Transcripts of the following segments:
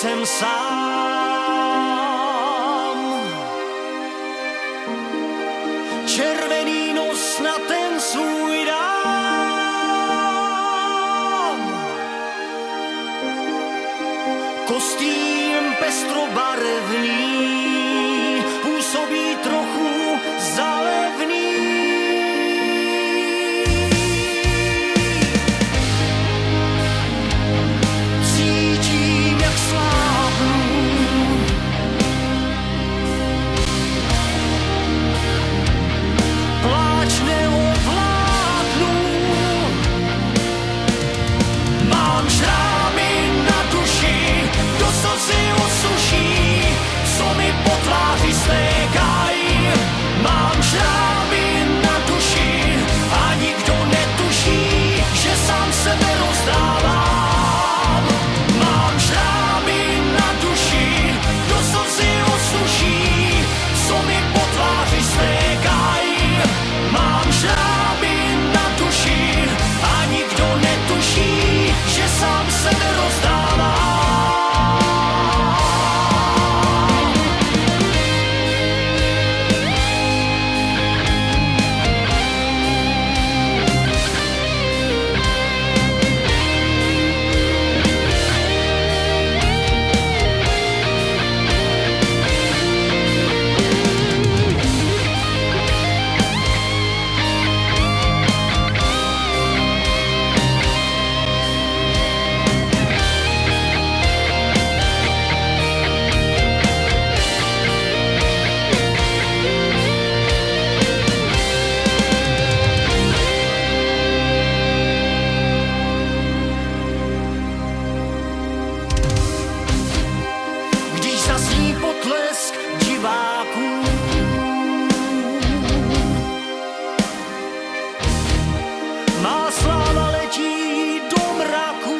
jsem sám. Červený nos na ten svůj dám. Kostým pestrobarevný působí trochu zalevný. Cítím, jak slábnu. Pláč neovládnu. Mám šrámy na duši, do slzy osuší, co mi po tváři stékají. Mám šrámy na duši a nikdo netuší, že sám sebe rozdávám. Mám šrámy na duši, do slzy osuší, co mi po tváři stékají. Mám šrámy na duši a nikdo netuší, že sám sebe rozdávám. Když zazní potlesk diváků, má sláva letí do mraku.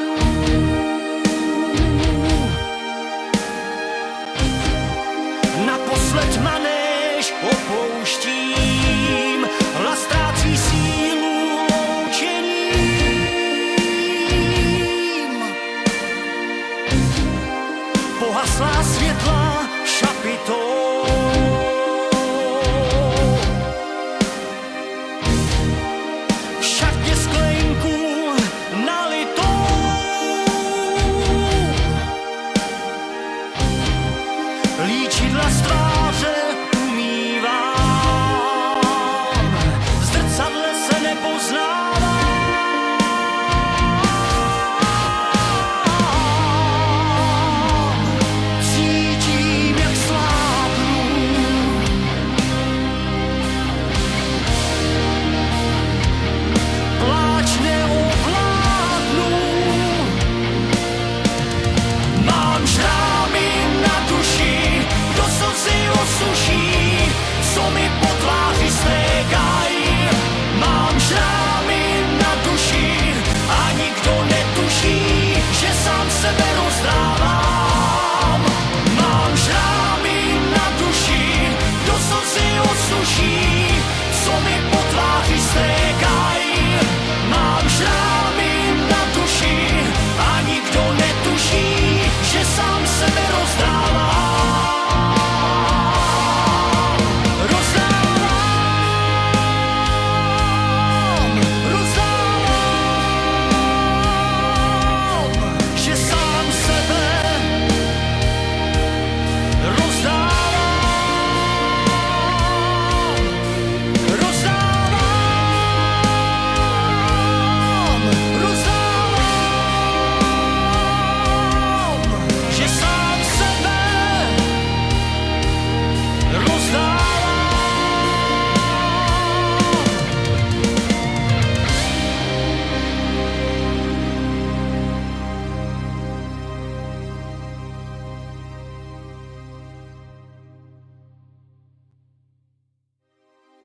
Naposled manéž opouštím, hlas ztrácí sílu loučením. Pohaslá světla šapitou, v šatně sklenku nalitou. Líčidla z tváře